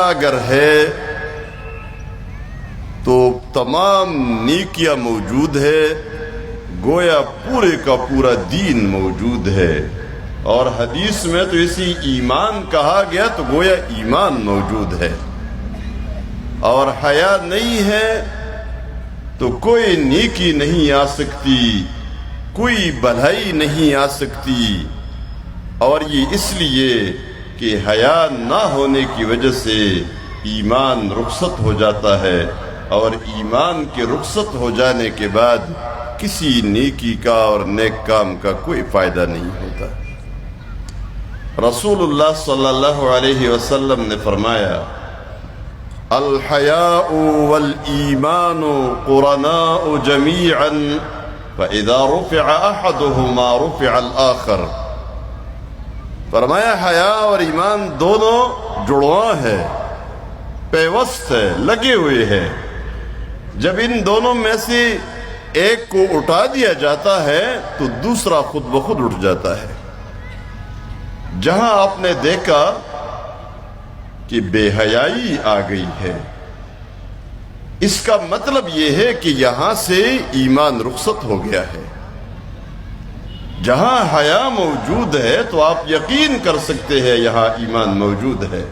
اگر ہے تو تمام نیکیاں موجود ہے، گویا پورے کا پورا دین موجود ہے۔ اور حدیث میں تو اسی ایمان کہا گیا تو گویا ایمان موجود ہے۔ اور حیا نہیں ہے تو کوئی نیکی نہیں آ سکتی، کوئی بھلائی نہیں آ سکتی۔ اور یہ اس لیے کہ حیا نہ ہونے کی وجہ سے ایمان رخصت ہو جاتا ہے، اور ایمان کے رخصت ہو جانے کے بعد کسی نیکی کا اور نیک کام کا کوئی فائدہ نہیں ہوتا۔ رسول اللہ صلی اللہ علیہ وسلم نے فرمایا، الحیاء والایمان قرناء جمیعا فاذا رفع احدهما رفع الاخر۔ فرمایا حیا اور ایمان دونوں جڑواں ہے، پیوست ہے، لگے ہوئے ہیں۔ جب ان دونوں میں سے ایک کو اٹھا دیا جاتا ہے تو دوسرا خود بخود اٹھ جاتا ہے۔ جہاں آپ نے دیکھا کہ بے حیائی آ گئی ہے، اس کا مطلب یہ ہے کہ یہاں سے ایمان رخصت ہو گیا ہے۔ جہاں حیا موجود ہے تو آپ یقین کر سکتے ہیں یہاں ایمان موجود ہے۔